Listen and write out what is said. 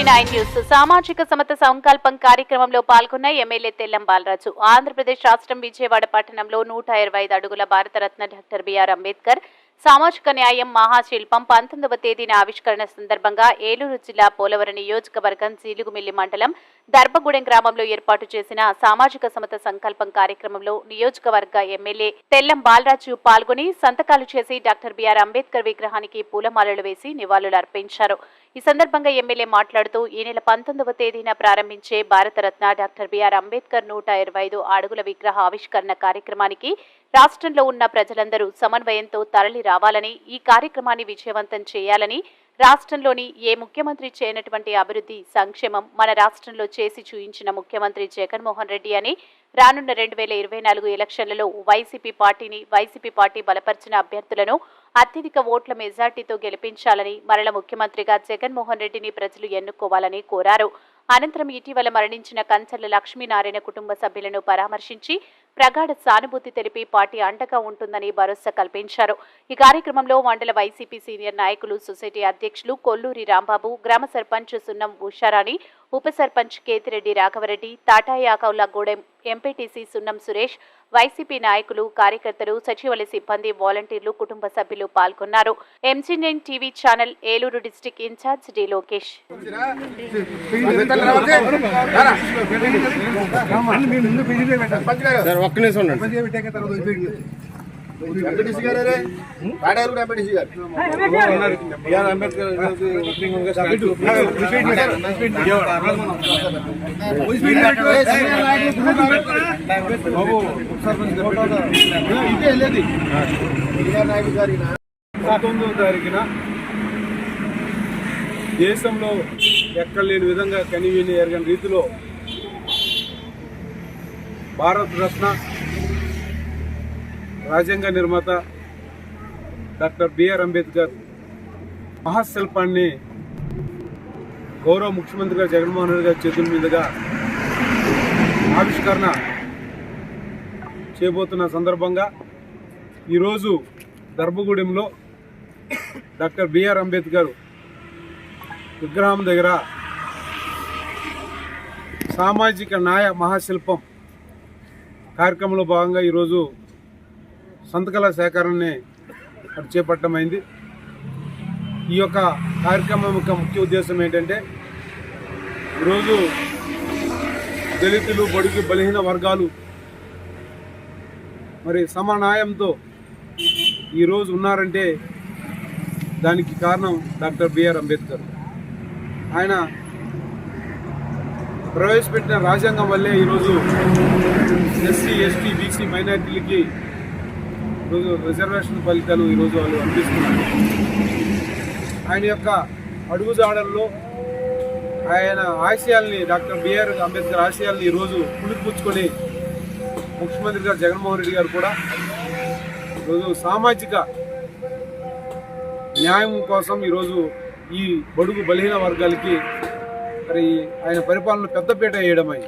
TV9 news సామాజిక సమత సంకల్పం కార్యక్రమంలో పాల్గొన్న ఎమ్మెల్యే తెల్లం బాలరాజు ఆంధ్రప్రదేశ్ రాష్ట్రం విజయవాడ పట్టణంలో 125 అడుగుల భారతరత్న డాక్టర్ బిఆర్ అంబేద్కర్ సామాజిక న్యాయం మహాశిల్పం 19వ తేదీన ఆవిష్కరణ సందర్భంగా ఏలూరు జిల్లా పోలవరం నియోజకవర్గం జీలుగుమిల్లి మండలం దర్భగూడెం గ్రామంలో ఏర్పాటు చేసిన సామాజిక సమత సంకల్పం కార్యక్రమంలో నియోజకవర్గ ఎమ్మెల్యే తెల్లం బాలరాజు పాల్గొని సంతకాలు చేసి డాక్టర్ బిఆర్ అంబేద్కర్ విగ్రహానికి పూలమాలలు వేసి నివాళులు అర్పించారు. ఈ సందర్భంగా ఎమ్మెల్యే మాట్లాడుతూ ఈ నెల 19వ తేదీన ప్రారంభించే భారతరత్న డాక్టర్ బిఆర్ అంబేద్కర్ 125 అడుగుల విగ్రహ ఆవిష్కరణ కార్యక్రమానికి రాష్ట్రంలో ఉన్న ప్రజలందరూ సమన్వయంతో తరలి రావాలని, ఈ కార్యక్రమాన్ని విజయవంతం చేయాలని, రాష్ట్రంలోని ఏ ముఖ్యమంత్రి చేయనటువంటి అభివృద్ధి సంక్షేమం మన రాష్ట్రంలో చేసి చూయించిన ముఖ్యమంత్రి జగన్మోహన్ రెడ్డి అని, రానున్న 2024 ఎలక్షన్లలో వైసీపీ పార్టీ బలపరిచిన అభ్యర్థులను అత్యధిక ఓట్ల మెజార్టీతో గెలిపించాలని, మరల ముఖ్యమంత్రిగా జగన్మోహన్ రెడ్డిని ప్రజలు ఎన్నుకోవాలని కోరారు. అనంతరం ఇటీవల మరణించిన కంచర్ల లక్ష్మీనారాయణ కుటుంబ సభ్యులను పరామర్శించి ప్రగాఢ సానుభూతి తెలిపి పార్టీ అండగా ఉంటుందని భరోసా కల్పించారు. ఈ కార్యక్రమంలో మండల వైసీపీ సీనియర్ నాయకులు, సొసైటీ అధ్యక్షులు కొల్లూరి రాంబాబు, గ్రామ సర్పంచ్ సున్నం ఉషారాణి, ఉప సర్పంచ్ కేతిరెడ్డి రాఘవరెడ్డి, తాటాయాకౌలగూడెం ఎంపీటీసీ సున్నం సురేష్, వైసీపీ నాయకులు, కార్యకర్తలు, సచివాలయ సిబ్బంది, వాలంటీర్లు, కుటుంబ సభ్యులు పాల్గొన్నారు. ఎంజీ9 TV channel Eluru district incharge D Lokesh. దేశంలో ఎక్కడ లేని విధంగా కనివిని ఎరగని రీతిలో భారత రత్న రాజ్యాంగ నిర్మాత డాక్టర్ బిఆర్ అంబేద్కర్ మహాశిల్పాన్ని గౌరవ ముఖ్యమంత్రి గారు జగన్మోహన్ రెడ్డి గారి చేతుల మీదుగా ఆవిష్కరణ చేయబోతున్న సందర్భంగా ఈరోజు దర్భగూడెంలో డాక్టర్ బిఆర్ అంబేద్కర్ విగ్రహం దగ్గర సామాజిక న్యాయ మహాశిల్పం కార్యక్రమంలో భాగంగా ఈరోజు సంతకాల సేకరణని చేపట్టమైంది. ఈ యొక్క కార్యక్రమం యొక్క ముఖ్య ఉద్దేశం ఏంటంటే, ఈరోజు దళితులు, బడుగు బలహీన వర్గాలు మరి సమన్యాయంతో ఈరోజు ఉన్నారంటే దానికి కారణం డాక్టర్ బిఆర్ అంబేద్కర్. ఆయన ప్రవేశపెట్టిన రాజ్యాంగం వల్లే ఈరోజు ఎస్సీ, ఎస్టీ, బీసీ మైనారిటీలకి ఈరోజు రిజర్వేషన్ ఫలితాలు ఈరోజు వాళ్ళు అందిస్తున్నారు. ఆయన యొక్క అడుగుజాడల్లో ఆయన ఆశయాల్ని, డాక్టర్ బిఆర్ అంబేద్కర్ ఆశయాల్ని ఈరోజు పుణిపుచ్చుకొని ముఖ్యమంత్రి గారు జగన్మోహన్ రెడ్డి గారు కూడా ఈరోజు సామాజిక న్యాయం కోసం ఈరోజు ఈ బడుగు బలహీన వర్గాలకి మరి ఆయన పరిపాలన పెద్దపీట వేయడమై